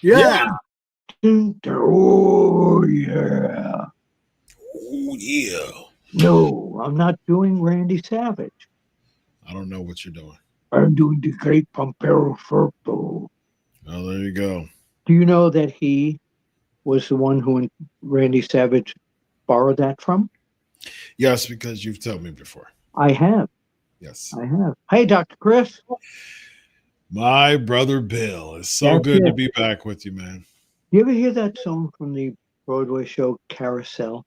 Yeah. Oh, yeah. Oh, yeah. No, I'm not doing Randy Savage. I don't know what you're doing. I'm doing the great Pompero Firpo. Oh, there you go. Do you know that he was the one who Randy Savage borrowed that from? Yes, because you've told me before. I have. Yes. I have. Hey, Dr. Chris. My brother Bill. It's so good to be back with you, man. You ever hear that song from the Broadway show Carousel?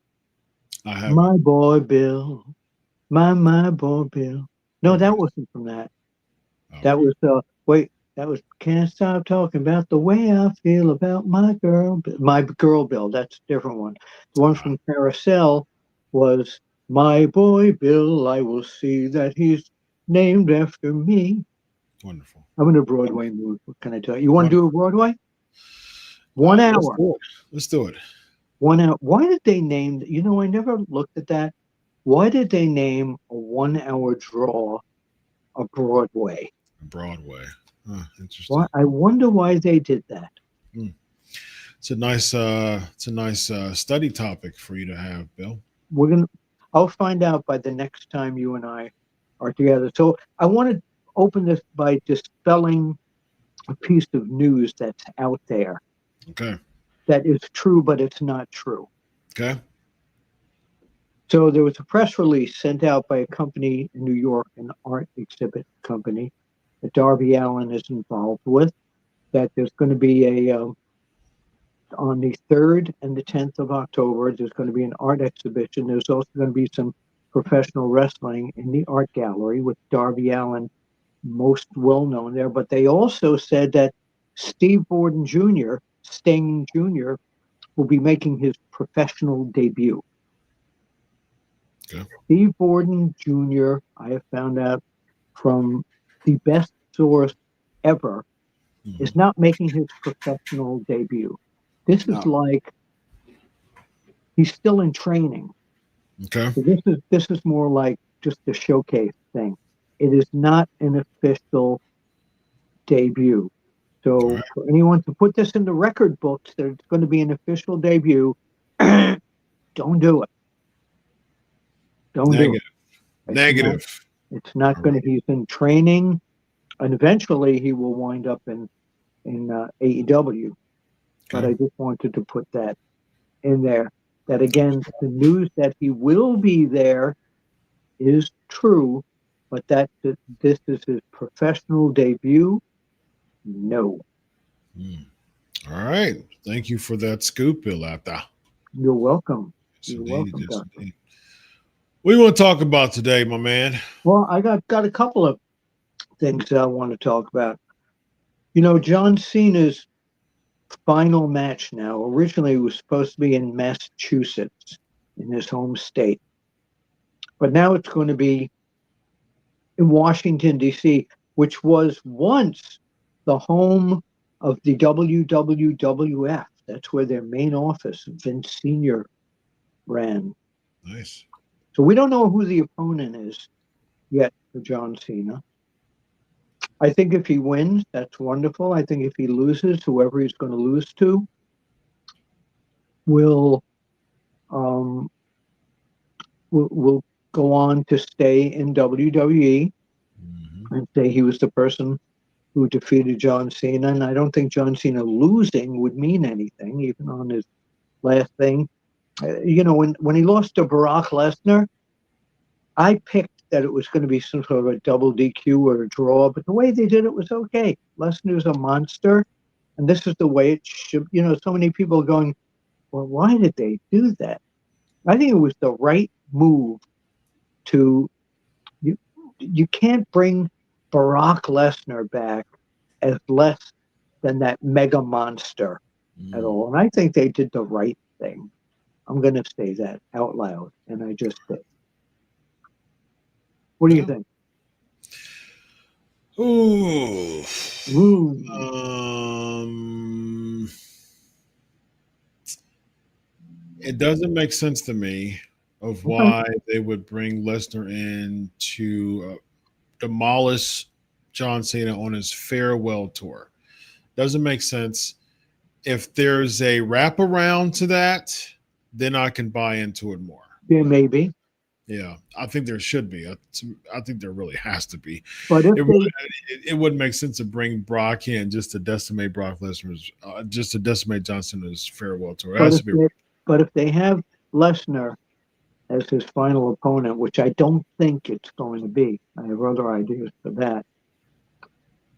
I have. My boy Bill. My boy Bill. No, that wasn't from that. Okay. That was that was Can't Stop Talking About the Way I Feel About My Girl Bill. That's a different one. The one from Carousel was My Boy Bill, I will see that he's named after me. Wonderful. I'm in a Broadway mood. What can I tell you? You want to do a Broadway? 1 hour. Let's do it. 1 hour. Why did they name, I never looked at that. Why did they name a 1 hour draw a Broadway? Broadway. Interesting. I wonder why they did that. It's a nice study topic for you to have, Bill. I'll find out by the next time you and I are together. So I want to open this by dispelling a piece of news that's out there. Okay. That is true, but it's not true. Okay. So there was a press release sent out by a company in New York, an art exhibit company that Darby Allin is involved with, that there's going to be on the 3rd and the 10th of October, there's going to be an art exhibition. There's also going to be some professional wrestling in the art gallery with Darby Allin most well known there. But they also said that Steve Borden Jr., Sting Jr., will be making his professional debut. Okay. Steve Borden Jr., I have found out from the best source ever, is not making his professional debut. This is like he's still in training. Okay. So this is more like just a showcase thing. It is not an official debut. So for anyone to put this in the record books that it's going to be an official debut, don't do it. Don't do it. Negative. It's not going to. He's in training, and eventually he will wind up in AEW. But I just wanted to put that in there. That again, the news that he will be there is true, but that this is his professional debut. No. All right. Thank you for that scoop, Bill Apter. You're welcome. You're welcome. What do you want to talk about today, my man? Well, I got a couple of things I want to talk about. John Cena's final match now originally was supposed to be in Massachusetts, in his home state. But now it's going to be in Washington, D.C., which was once the home of the WWF. That's where their main office, Vince Sr., ran. Nice. So we don't know who the opponent is yet for John Cena. I think if he wins, that's wonderful. I think if he loses, whoever he's going to lose to will um, will go on to stay in WWE Mm-hmm. and say he was the person who defeated John Cena. And I don't think John Cena losing would mean anything, even on his last thing. When he lost to Barack Lesnar, I picked that it was going to be some sort of a double DQ or a draw, but the way they did it was okay. Lesnar's a monster, and this is the way it should. So many people are going, well, why did they do that? I think it was the right move to you. You can't bring Barack Lesnar back as less than that mega monster at Mm. all. And I think they did the right thing. I'm going to say that out loud, and I just did. What do you Yeah. think? Ooh. Ooh. Um, it doesn't make sense to me of Okay. why they would bring Lesnar in to demolish John Cena on his farewell tour. Doesn't make sense. If there's a wraparound to that, then I can buy into it more. Yeah, maybe. Yeah, I think there should be. I think there really has to be. But if It, they, it wouldn't make sense to bring Brock in just to decimate Brock Lesnar's, just to decimate John Cena's farewell tour. It but has if to be. they, but if they have Lesnar as his final opponent, which I don't think it's going to be, I have other ideas for that,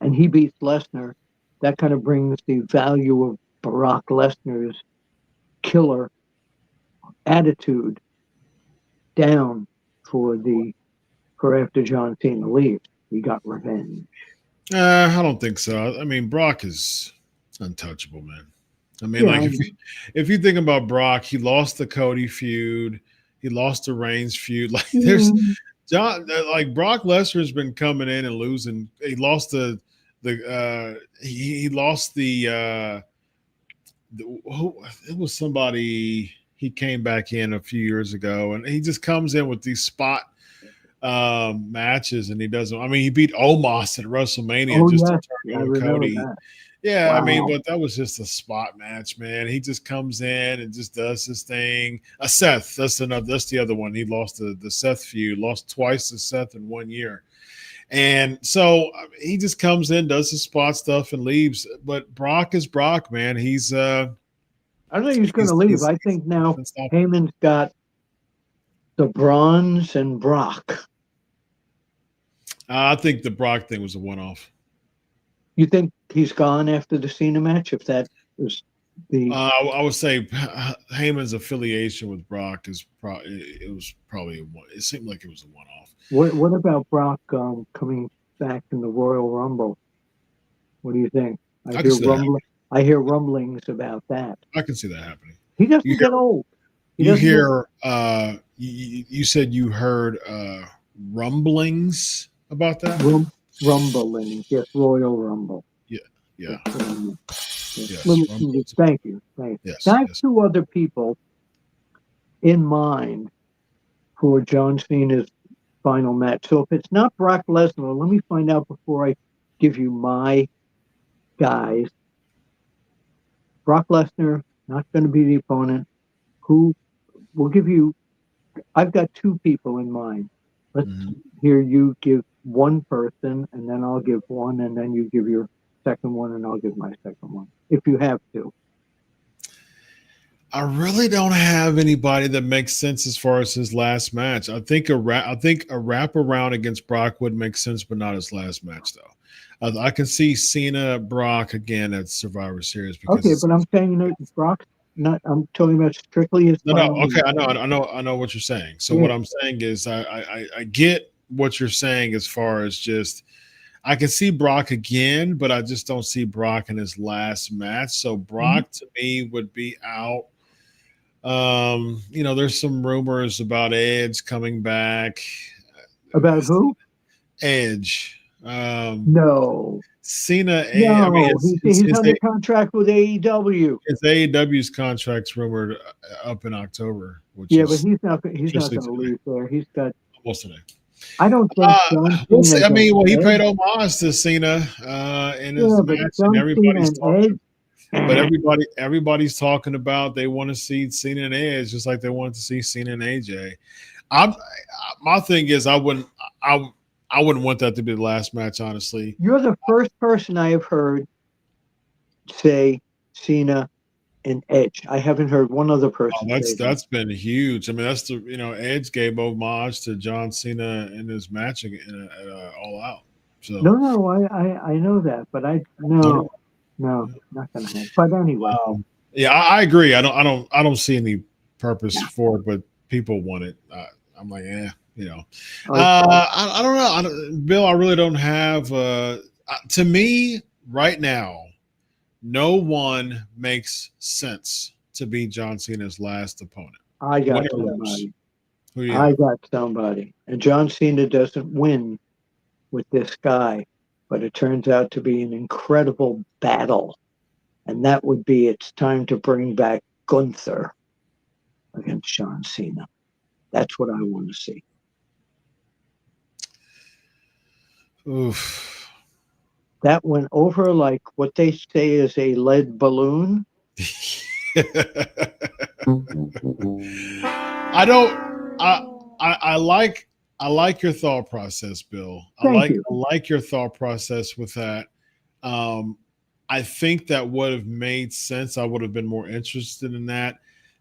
and he beats Lesnar, that kind of brings the value of Barack Lesnar's killer attitude down for after John Cena leaves. He got revenge. I don't think so. I mean, Brock is untouchable, man. I mean, Yeah, like if you think about Brock, he lost the Cody feud, he lost the Reigns feud. Like there's yeah, John, like Brock Lesnar's been coming in and losing. He lost he lost it was somebody he came back in a few years ago, and he just comes in with these spot matches, and he doesn't. I mean, he beat Omos at WrestleMania oh just to yes, turn I on remember Cody. that. Yeah, I mean, Wow. but that was just a spot match, man. He just comes in and just does his thing. Seth, that's the other one. He lost the Seth feud, lost twice to Seth in 1 year. And so he just comes in, does his spot stuff, and leaves. But Brock is Brock, man. I don't think he's going to leave. I think he's now unstoppable. Heyman's got the Bronze and Brock. I think the Brock thing was a one off. You think he's gone after the Cena match? If that was the I would say Heyman's affiliation with Brock is it was probably a one. It seemed like it was a one off. what about Brock coming back in the Royal Rumble? What do you think? I I can hear see that happening. rumbling. I hear rumblings about that. I can see that happening. He You doesn't hear get old. He you doesn't get hear you said you heard rumblings about that? rumbling. Yes, Royal Rumble. Yeah, yeah, Yes, yes. yes, rumblings. Thank you. Thank you. Now, Yes, I have yes. two other people in mind for John Cena's final match. So if it's not Brock Lesnar, let me find out before I give you my guys. Brock Lesnar, not going to be the opponent. Who will give you? I've got two people in mind. Let's Mm-hmm. hear you give one person, and then I'll give one, and then you give your second one, and I'll give my second one, if you have to. I really don't have anybody that makes sense as far as his last match. I think a wraparound against Brock would make sense, but not his last match though. I can see Cena Brock again at Survivor Series because Okay, but I'm saying that Brock's not. I'm talking about strictly his no, final okay, match. I know what you're saying. So Yeah, what I'm saying is I get what you're saying as far as just I can see Brock again, but I just don't see Brock in his last match. So mhm. Brock to me would be out. There's some rumors about Edge coming back. About who? Edge. No. Cena, I mean, No, he's under contract with AEW. it's AEW's contract's rumored up in October, which Yeah, but is he's not going to leave there. He's got. almost today. I don't think John We'll Cena. see. I mean, well, he Edge. paid homage to Cena in his Yeah, but match, John and Cena everybody's and talking. Edge. But everybody's talking about they want to see Cena and Edge, just like they wanted to see Cena and AJ. My thing is, I wouldn't want that to be the last match. Honestly, You're the first person I have heard say Cena and Edge. I haven't heard one other person say that. That's been huge. I mean, that's the Edge gave homage to John Cena in his match at All Out. So No, I know that, but no, not gonna happen. But anyway, yeah, I agree. I don't see any purpose for it, but people want it. I'm like, I don't know, Bill. I really don't have. To me, right now, no one makes sense to be John Cena's last opponent. I got somebody. And John Cena doesn't win with this guy, but it turns out to be an incredible battle. And that would be it's time to bring back Gunther against John Cena. That's what I want to see. Oof. That went over like what they say is a lead balloon. I like your thought process, Bill. I like your thought process with that. I think that would have made sense. I would have been more interested in that.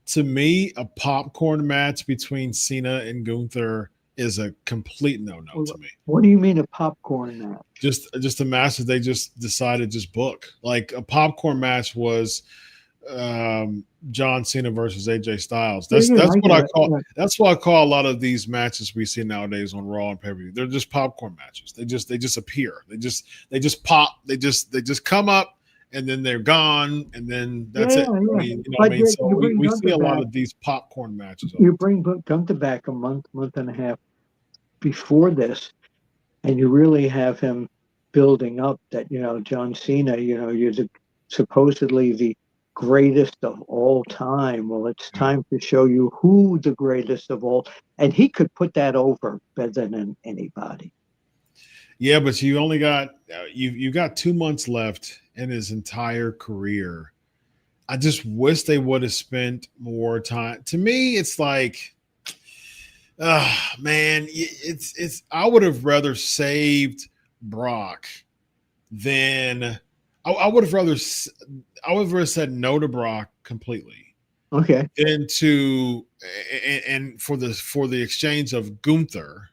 To me, a popcorn match between Cena and Gunther is a complete no-no to me. What do you mean a popcorn match? Just a match that they just decided just book. Like a popcorn match was John Cena versus AJ Styles. That's what I call. Yeah. That's what I call a lot of these matches we see nowadays on Raw and pay-per-view. They're just popcorn matches. They just appear. They just pop. They just come up and then they're gone and then that's it. I mean, what I mean? So we see a lot of these popcorn matches. You bring Gunther back a month and a half before this, and you really have him building up that John Cena. You're supposedly the greatest of all time. Well, it's time to show you who the greatest of all, and he could put that over better than anybody. Yeah, but you only got you got 2 months left in his entire career. I just wish they would have spent more time. To me, it's like, man, it's. I would have rather saved Brock than I would have rather said no to Brock completely. Okay. Than to and for the exchange of Gunther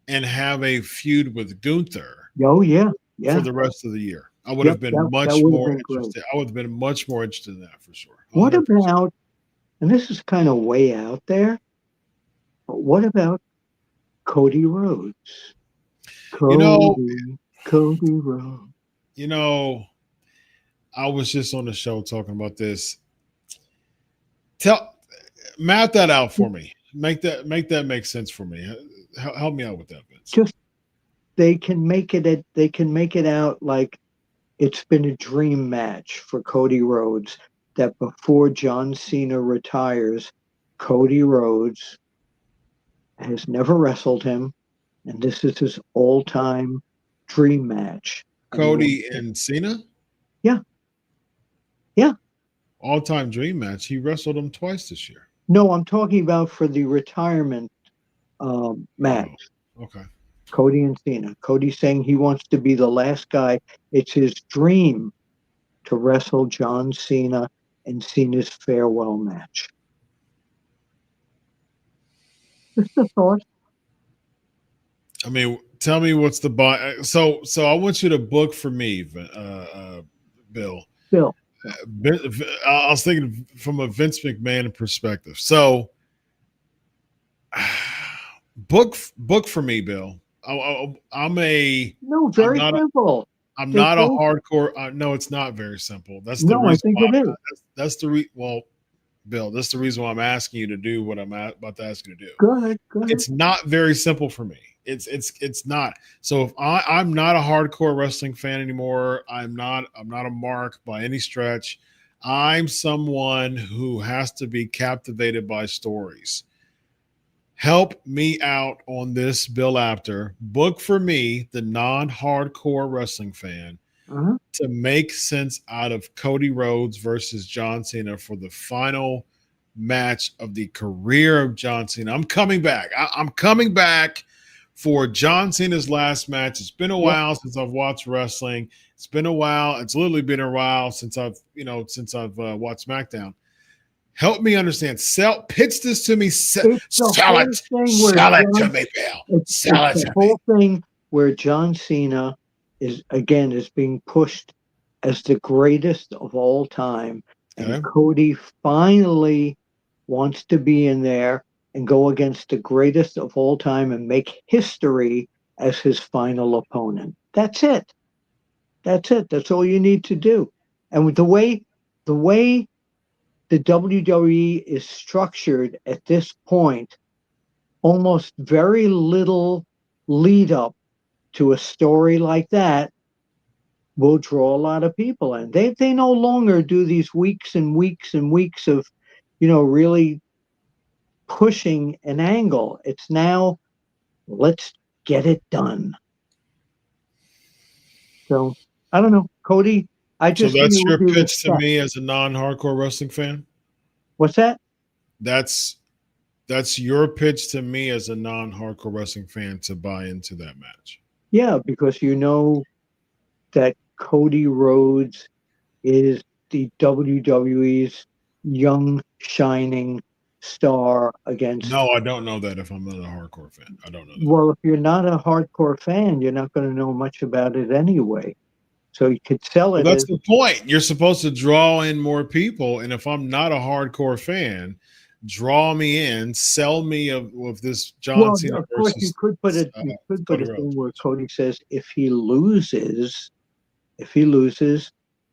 and have a feud with Gunther. Oh yeah. For the rest of the year. I would have been much more interested. I would have been much more interested in that for sure. 100%. What about, and this is kind of way out there, but what about Cody Rhodes? Cody Rhodes. I was just on the show talking about this. Map that out for me. Make that make sense for me. Help me out with that, Vince. Just they can make it out like it's been a dream match for Cody Rhodes, that before John Cena retires, Cody Rhodes has never wrestled him, and this is his all-time dream match. Cody and Cena? Yeah. Yeah. All-time dream match. He wrestled him twice this year. No, I'm talking about for the retirement match. Oh, okay. Cody and Cena. Cody saying he wants to be the last guy. It's his dream to wrestle John Cena in Cena's farewell match. Just a thought. I mean, tell me what's the buy. So I want you to book for me, Bill. I was thinking from a Vince McMahon perspective. So book for me, Bill. I'm very simple. I'm not a hardcore. No, it's not very simple. That's the reason. I think it is. That's the well, Bill. That's the reason why I'm asking you to do what I'm about to ask you to do. Go ahead. It's not very simple for me. It's not. So if I'm not a hardcore wrestling fan anymore. I'm not a mark by any stretch. I'm someone who has to be captivated by stories. Help me out on this, Bill Apter. Book for me, the non-hardcore wrestling fan, Uh-huh. to make sense out of Cody Rhodes versus John Cena for the final match of the career of John Cena. I'm coming back. I'm coming back for John Cena's last match. It's been a Yep. while since I've watched wrestling. It's been a while. It's literally been a while since I've watched SmackDown. Help me understand. Pitch this to me. It's the Sell whole it. thing where Sell it to John, me, Bill. it's Sell it the to me. whole thing where John Cena is being pushed as the greatest of all time, and Okay. Cody finally wants to be in there and go against the greatest of all time and make history as his final opponent. That's it. That's it. That's all you need to do. And with the way the WWE is structured at this point, almost very little lead up to a story like that will draw a lot of people in. They no longer do these weeks and weeks and weeks of, really pushing an angle. It's now, let's get it done. So I don't know, Cody. I So just that's knew your what you pitch to expect. me as a non-hardcore wrestling fan? What's that? That's your pitch to me as a non-hardcore wrestling fan to buy into that match. Yeah, because you know that Cody Rhodes is the WWE's young shining star against. No, I don't know that if I'm not a hardcore fan. I don't know that. Well, if you're not a hardcore fan, you're not going to know much about it anyway. So you could sell Well, it that's as, the point. You're supposed to draw in more people, and if I'm not a hardcore fan, draw me in, sell me of this John well, Cena of course versus you could put Cody a thing Rhodes where match. Cody says if he loses,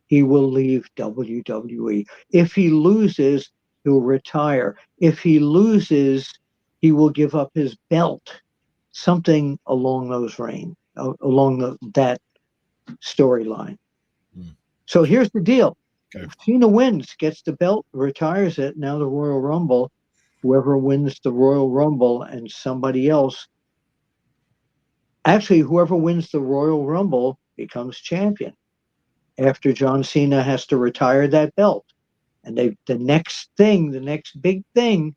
he will leave WWE. If he loses, he'll retire. If he loses, he will give up his belt. Something along those range, along that storyline. Hmm. So here's the deal. Okay. Cena wins, gets the belt, retires it. Now the Royal Rumble, whoever wins the Royal Rumble and somebody else, actually, whoever wins the Royal Rumble becomes champion after John Cena has to retire that belt. And the next big thing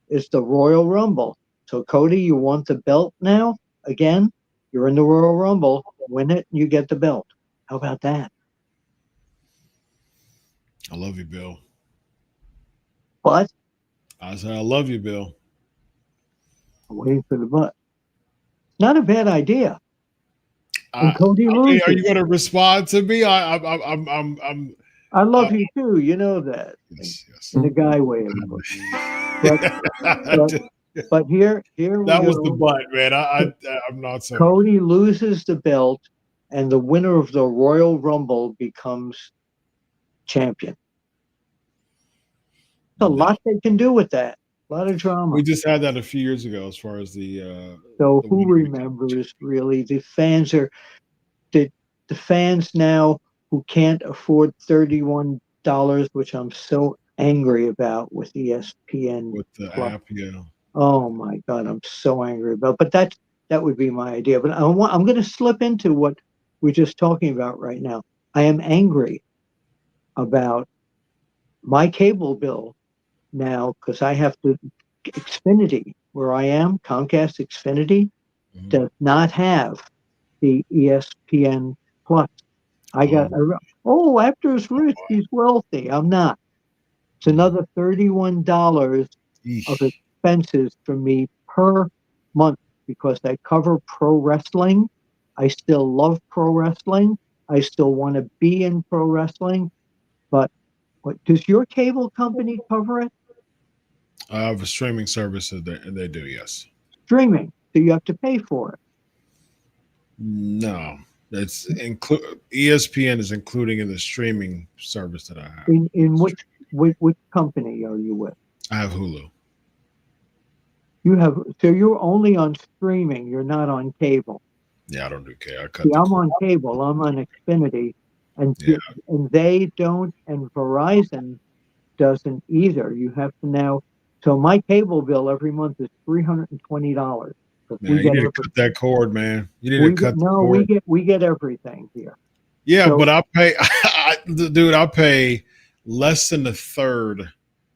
is the Royal Rumble. So Cody, you want the belt now? Again, you're in the Royal Rumble. Win it, you get the belt. How about that? I love you, Bill. But I said I love you, Bill. I'm waiting for the but. Not a bad idea. And I, Cody I mean, are loses. you going to respond to me? I'm I love you too. You know that yes, yes. in a guy way, of course. But but but here we That was the go. butt, man. I'm not sold. Cody loses the belt, and the winner of the Royal Rumble becomes champion. A No, lot they can do with that. A lot of drama. we just had that a few years ago, as far as So the who winner becoming champion. remembers really? The the fans now who can't afford $31, which I'm so angry about with ESPN With the Plus. app. Yeah, Oh my God, I'm so angry about. But that would be my idea. But I'm going to slip into what we're just talking about right now. I am angry about my cable bill now because I have to. Xfinity, where I am, Comcast Xfinity hmm. does not have the ESPN Plus. I got, Oh, oh, Apter's rich, he's wealthy. I'm not. It's mm. another $31 of Eesh. expenses for me per month because I cover pro wrestling. I still love pro wrestling. I still want to be in pro wrestling. But does your cable company cover it? I have a streaming service, and they do. Yes. Streaming. So you have to pay for it. No, it's ESPN is including in the streaming service that I have. In which company are you with? I have Hulu. So you're only on streaming. You're not on cable. Yeah, I don't do care. I cut See, the I'm cord. on cable. I'm on Xfinity, and Yeah, and they don't, and Verizon doesn't either. You have to now. So my cable bill every month is $320 because we man, you get need to cut that cord, man. You need to we get cut the no cord. we get everything here. Yeah, So but I pay, dude. I pay less than a third.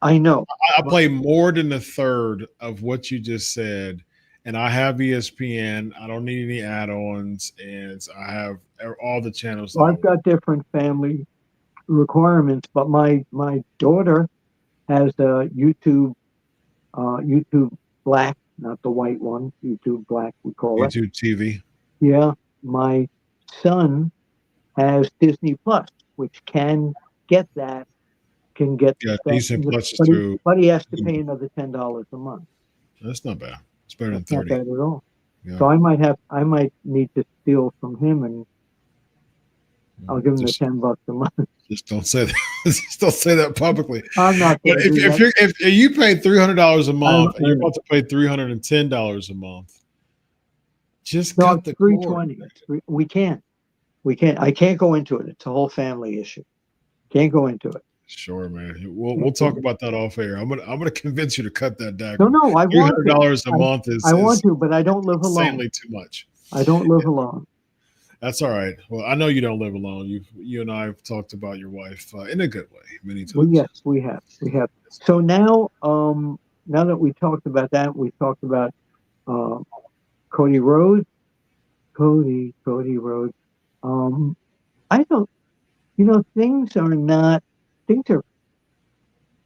I know. I play more than a third of what you just said, and I have ESPN. I don't need any add-ons, and I have all the channels that Well, I I've want. got different family requirements, but my daughter has a YouTube Black, not the white one, YouTube Black we call it. YouTube TV. Yeah, my son has Disney Plus, which get that can get Yeah, that, decent plus but through. he has to pay another $10 a month. That's not bad. It's better than That's not 30. bad at all. Yeah. So I might need to steal from him, and I'll give him the $10 a month. Just don't say that. Just don't say that publicly. I'm not But going to do if that. you're if you pay $300 a month and you're I'm, about to pay $310 a month, just no, cut it's the cord. 320. We can't. We can't. I can't go into it. It's a whole family issue. Can't go into it. Sure, man. We'll talk about that off air. I'm gonna convince you to cut that No, daggone. no, I Three want hundred to. dollars a month I is want to, but I don't live alone. insanely too much. I don't live alone. That's all right. Well, I know you don't live alone. You and I have talked about your wife in a good way many Well, times. yes, we have. We have. So now that we talked about that, we talked about uh, Cody Rhodes. Cody Rhodes. Um, I don't. Things are not. Things are.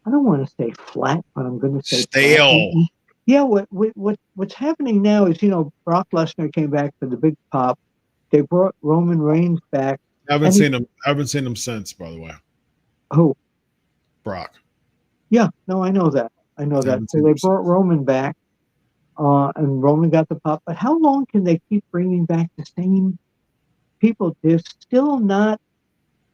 I don't want to say flat, but I'm going to say flat. Stale. Yeah. What's happening now is Brock Lesnar came back for the big pop. They brought Roman Reigns back, Haven't and seen him. Haven't seen him since. By the way, oh Brock. yeah, no, I know that. I know that. Haven't So seen they him brought since. Roman back, and Roman got the pop. But how long can they keep bringing back the same people? There's still not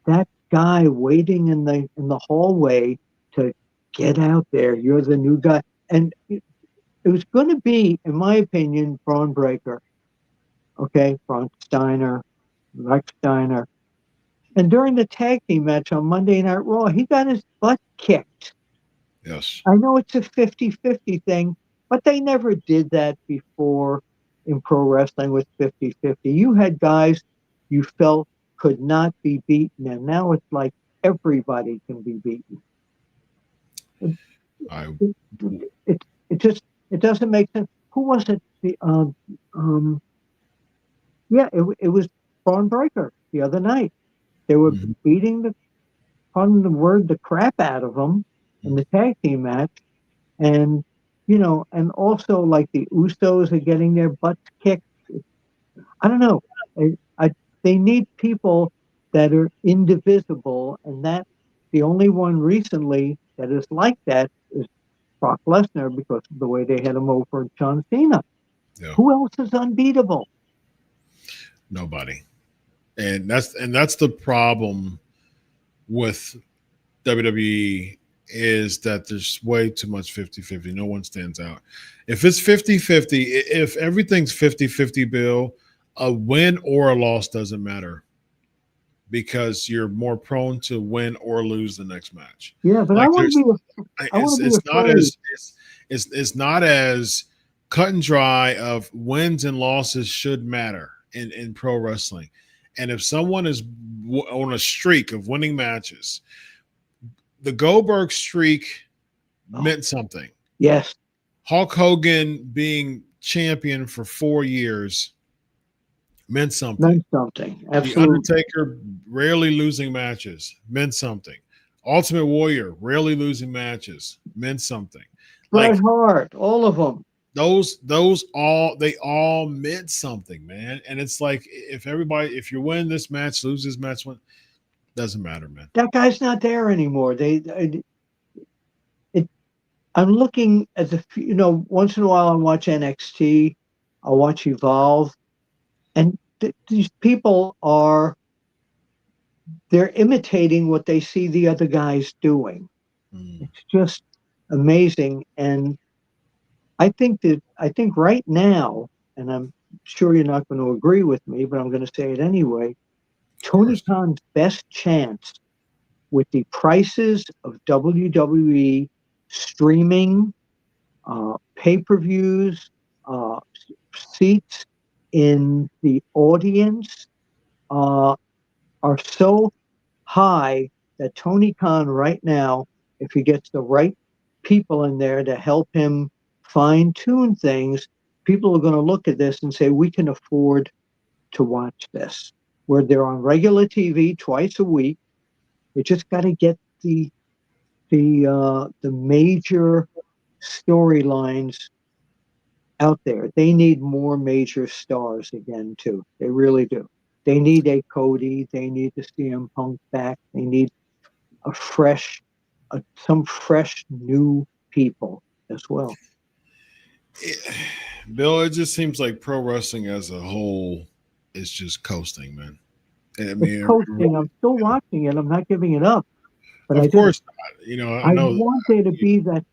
that guy waiting in the hallway to get out there. You're the new guy, and it was going to be, in my opinion, Bron Breakker. Okay, Braun Steiner, Rex Steiner. And during the tag team match on Monday Night Raw, he got his butt kicked. Yes. I know it's a 50-50 thing, but they never did that before in pro wrestling with 50-50. You had guys you felt could not be beaten, and now it's like everybody can be beaten. It, I. it, it just it doesn't make sense. Who was it? Um, yeah, it was Braun Breaker the other night. They were Mhm. beating pardon the word, the crap out of him in the tag team match. And, and also like the Usos are getting their butts kicked. I don't know. They need people that are indivisible. And the only one recently that is like that is Brock Lesnar because of the way they had him over John Cena. Yeah. Who else is unbeatable? Nobody. And that's the problem with WWE is that there's way too much 50-50. No one stands out. If it's 50-50, if everything's 50-50, Bill, a win or a loss doesn't matter because you're more prone to win or lose the next match. Yeah, but Like there's I want to be it's not afraid. as it's not as cut and dry of wins and losses should matter in pro wrestling. And if someone is on a streak of winning matches, the Goldberg streak meant something. Yes. Hulk Hogan being champion for 4 years meant something. Meant something. The Absolutely. Undertaker rarely losing matches meant something. Ultimate Warrior rarely losing matches meant something. Bret Like Hart, all of them. they all meant something, man. And it's like if you win this match, lose this match, doesn't matter, man. That guy's not there anymore. I'm looking at once in a while I watch NXT, I watch Evolve, and these people they're imitating what they see the other guys doing. Mm. It's just amazing. And I think right now, and I'm sure you're not going to agree with me, but I'm going to say it anyway. Of Tony course. Khan's best chance with the prices of WWE streaming, pay-per-views, uh, seats in the audience uh, are so high that Tony Khan right now, if he gets the right people in there to help him fine tune things, people are going to look at this and say, we can afford to watch this. Where they're on regular TV twice a week, they just got to get the major storylines out there. They need more major stars again too. They really do. They need a Cody. They need to CM Punk back. They need a fresh, some fresh new people as well. Bill, it just seems like pro wrestling as a whole is just coasting, man. I It's mean, coasting. I'm still watching it. I'm not giving it up, but of course not. I I know want there to be that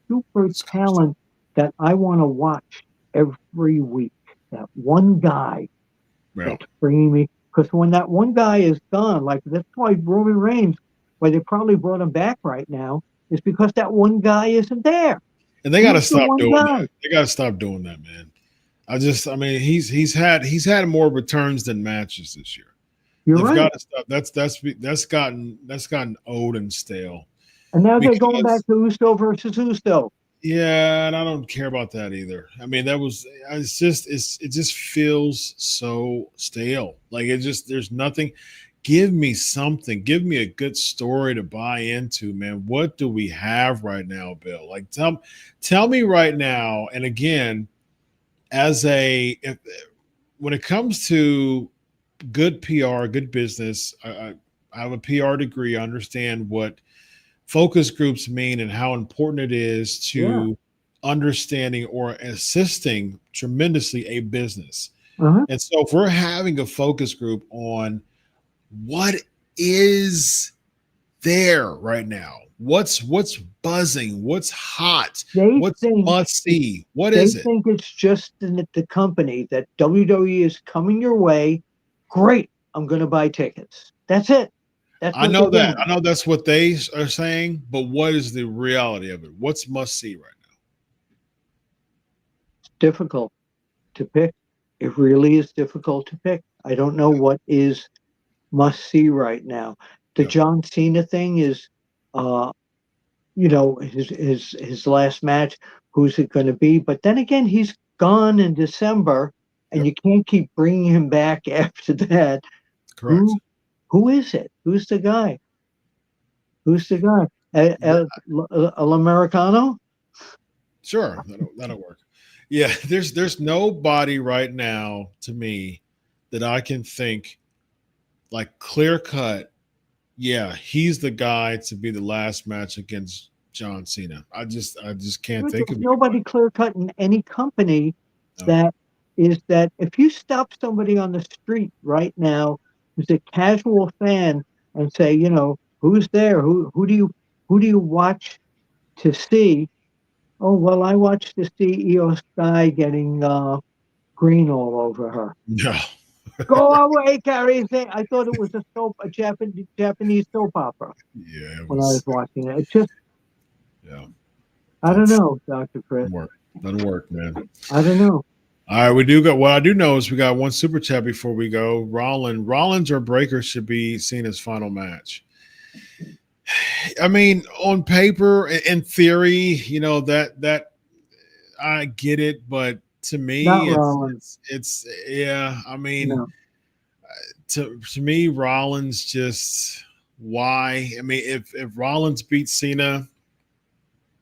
super it's coasting. talent that I want to watch every week. That one guy Yeah. that's bringing me. Because when that one guy is gone, like that's why Roman Reigns, why they probably brought him back right now, is because that one guy isn't there. And they got to Who's the stop one doing that. guy? They got to stop doing that, man. I mean, he's had more returns than matches this year. You're They've right. got to stop. That's gotten old and stale. And now they're going back Because to Uso versus Uso. yeah, and I don't care about that either. I mean, it just feels so stale. Like it just there's nothing. Give me something. Give me a good story to buy into, man. What do we have right now, Bill? Like tell me right now. And again, when it comes to good PR, good business, I have a PR degree. I understand what focus groups mean and how important it is Yeah. to understanding or assisting tremendously a business. Uh-huh. And so if we're having a focus group on what is there right now, what's buzzing, what's hot, They what's think must it, see, what they is it? think it's just the company that WWE is coming your way. Great. I'm going to buy tickets. That's it. That's I what they're know that. doing. I know that's what they are saying, but what is the reality of it? What's must see right now? Difficult to pick. It really is difficult to pick. I don't know what is must see right now. The Yeah. John Cena thing is, uh, his last match. Who's it going to be? But then again, he's gone in December, and Yep. you can't keep bringing him back after that. Correct. Who who is it? Who's the guy? Who's the guy? El Americano? Sure, that'll work. Yeah, there's nobody right now to me that I can think like clear cut. Yeah, he's the guy to be the last match against John Cena. I just can't think There's of nobody anybody. clear cut in any company No. that that if you stop somebody on the street right now who's a casual fan and say, who's there? Who do you watch to see? Oh well, I watched the CEO Sky getting green all over her. No. Go away, Carrie. I thought it was a Japanese soap opera Yeah, it when I was was. watching it. It just Yeah, I don't that's know, Dr. Chris. doesn't work. Doesn't work, man. I don't know. All right, we do got. What I do know is we got one super chat before we go. Rollins or Breaker should be Cena's final match. I mean, on paper, in theory, that I get it, but to Not me, Rollins. it's yeah. I mean, No. to me, Rollins just why? I mean, if Rollins beats Cena,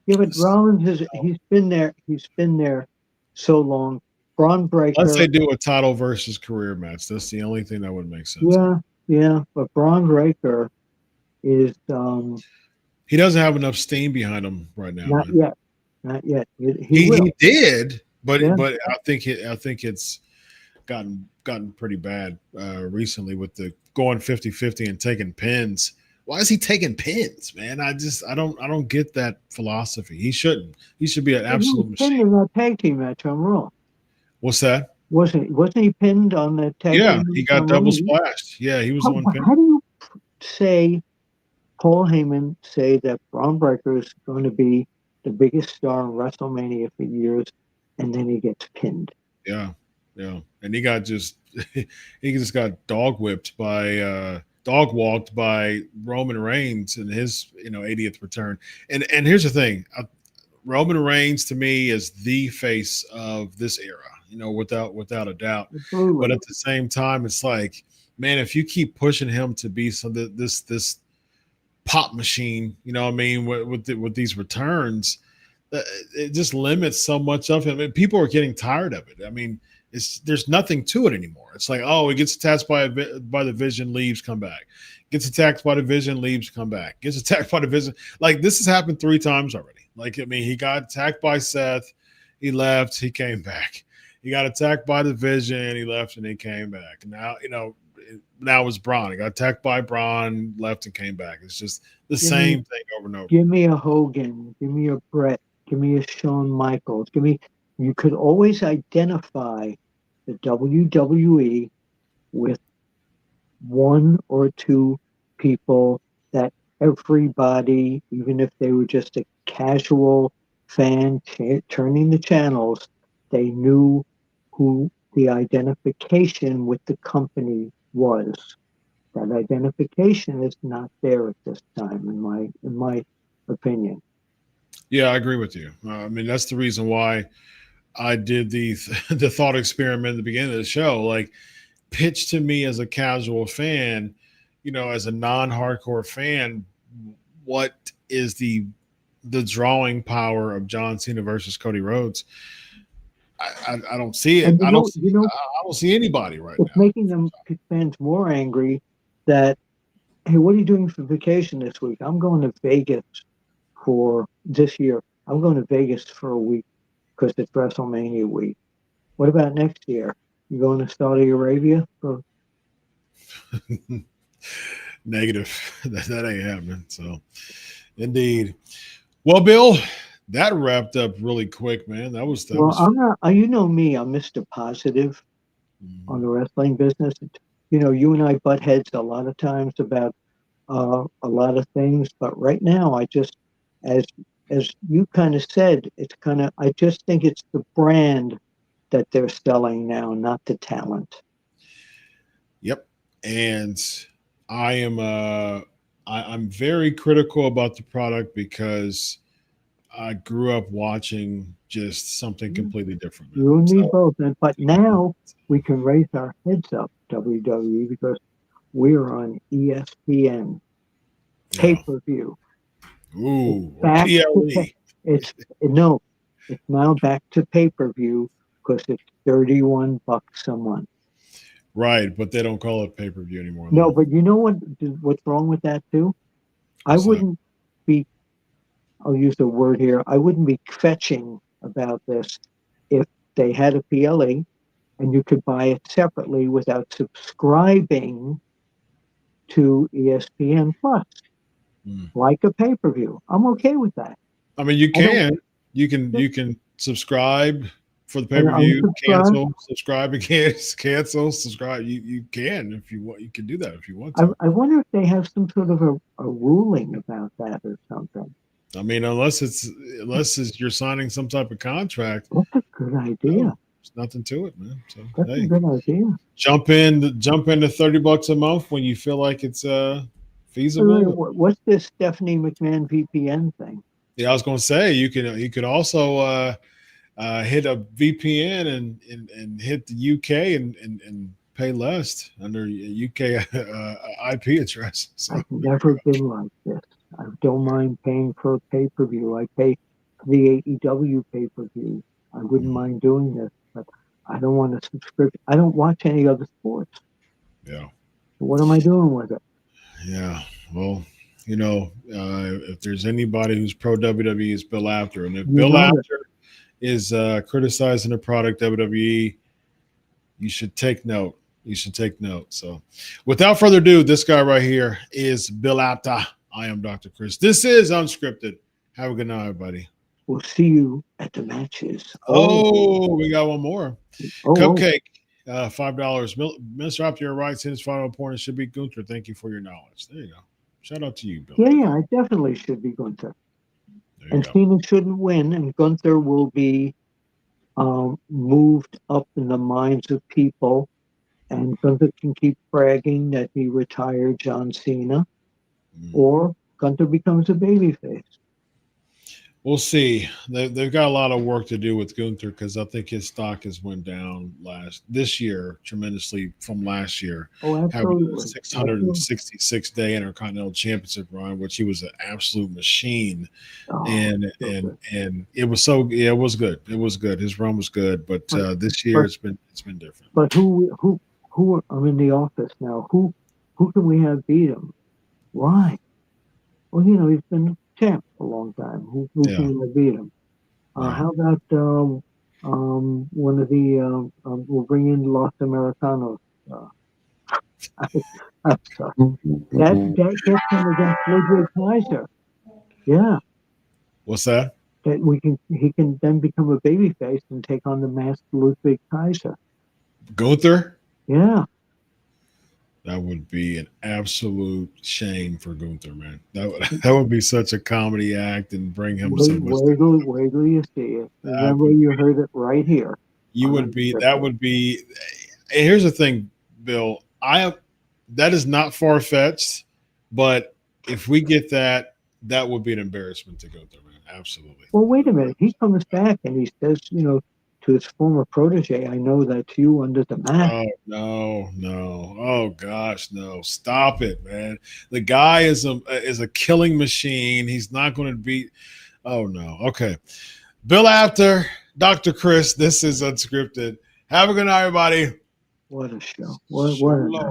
Yeah, but Rollins he's been there. He's been there so long. Bron unless Breakker. they do a title versus career match, that's the only thing that would make sense here. Yeah, yeah, but Bron Breakker is He doesn't have enough steam behind him right now, not man. yet. Not yet. He He will. did, but Yeah. I think it's gotten pretty bad recently with the going 50-50 and taking pins why is he taking pins, man? I don't get that philosophy. He shouldn't. He should be an absolute Pinned machine. in that tag team match on Raw. What's that? Wasn't he pinned on the tag Yeah, team he match got on Raw? double splashed. Yeah, he was the one pinned. How do you say Paul Heyman say that Bron Breakker is going to be the biggest star in WrestleMania for years, and then he gets pinned? Yeah, yeah, and he just got dog walked by Roman Reigns in his 80th return. And here's the thing, Roman Reigns to me is the face of this era, without a doubt. Absolutely. But at the same time, it's like, man, if you keep pushing him to be this pop machine, you know what I mean, with these returns, it just limits so much of him. I mean, people are getting tired of it. I mean, there's nothing to it anymore. It's like, oh, he gets attacked by the Vision, leaves, come back. Gets attacked by the Vision, leaves, come back. Gets attacked by the Vision. Like, this has happened 3 times already. Like, I mean, he got attacked by Seth, he left, he came back. He got attacked by the Vision, he left, and he came back. Now, now it's Braun. He got attacked by Braun, left, and came back. It's just the same thing over and over. Give me a Hogan. Give me a Brett. Give me a Shawn Michaels. You could always identify the WWE with 1 or 2 people that everybody, even if they were just a casual fan turning the channels, they knew who the identification with the company was. That identification is not there at this time, in my opinion. Yeah, I agree with you. I mean, that's the reason why I did the thought experiment at the beginning of the show. Like, pitch to me as a casual fan, as a non-hardcore fan, what is the drawing power of John Cena versus Cody Rhodes? I don't see it. I don't see anybody right now. It's making them fans more angry that, hey, what are you doing for vacation this week? I'm going to Vegas for this year. I'm going to Vegas for a week because it's WrestleMania week. What about next year? You going to Saudi Arabia? Negative. That ain't happening. So, indeed. Well, Bill, that wrapped up really quick, man. I'm not. You know me. I'm Mr. Positive on the wrestling business. You and I butt heads a lot of times about a lot of things, but right now, I just, as you kind of said, I just think it's the brand that they're selling now, not the talent. Yep. And I'm very critical about the product because I grew up watching just something completely different. You and me both. But now we can raise our heads up, WWE, because we're on ESPN pay-per-view. Ooh, PLE. It's now back to pay-per-view because it's $31 a month. Right, but they don't call it pay-per-view anymore. No, but you know what's wrong with that too? I'll use the word here, I wouldn't be fetching about this if they had a PLE and you could buy it separately without subscribing to ESPN Plus, like a pay-per-view. I'm okay with that. I mean, you can subscribe for the pay-per-view, subscribe again, cancel, subscribe. You can if you want. You can do that if you want to. I wonder if they have some sort of a ruling about that or something. I mean, unless you're signing some type of contract. That's a good idea. There's nothing to it, man. So that's a good idea. Jump into $30 a month when you feel like it's feasible. What's this Stephanie McMahon VPN thing? Yeah, I was going to say you could also hit a VPN and hit the UK and pay less under UK IP address. So. I've never been like this. I don't mind paying for a pay-per-view. I pay for the AEW pay-per-view. I wouldn't mind doing this, but I don't want a subscription. I don't watch any other sports. Yeah. So what am I doing with it? Yeah. Well, if there's anybody who's pro WWE, it's Bill Apter. And if Bill Apter is criticizing the product WWE, you should take note. You should take note. So, without further ado, this guy right here is Bill Apter. I am Dr. Chris. This is Unscripted. Have a good night, everybody. We'll see you at the matches. Oh, we got one more. Oh, Cupcake, $5. Mr. Apter, you're right. Since final point, it should be Gunther. Thank you for your knowledge. There you go. Shout out to you, Bill. Yeah, I definitely should be Gunther. And Cena shouldn't win, and Gunther will be moved up in the minds of people. And Gunther can keep bragging that he retired John Cena, or Gunther becomes a babyface. We'll see. They've got a lot of work to do with Gunther because I think his stock has went down this year tremendously from last year. Oh, absolutely. 666-day Intercontinental Championship run, which he was an absolute machine. And it was it was good. It was good. His run was good, but this year it's been different. But who I'm in the office now? Who can we have beat him? Why? Well, he's been champ for a long time. Who can we beat him? How about one of the we'll bring in Los Americanos. I'm sorry. That gets him against Ludwig Kaiser. Yeah. What's that? That he can then become a babyface and take on the masked Ludwig Kaiser. Gunther? Yeah. That would be an absolute shame for Gunther, man. That would be such a comedy act and bring him so much. Wait till you see it. Remember, you heard it right here. That would be. And here's the thing, Bill. That is not far fetched, but if we get that would be an embarrassment to Gunther, man. Absolutely. Well, wait a minute. He comes back and he says, to his former protege, I know that's you under the mask. Oh, no. Oh, gosh, no. Stop it, man. The guy is a killing machine. He's not going to beat. Oh, no. Okay. Bill Apter, Dr. Chris, this is Unscripted. Have a good night, everybody. What a show. What a night.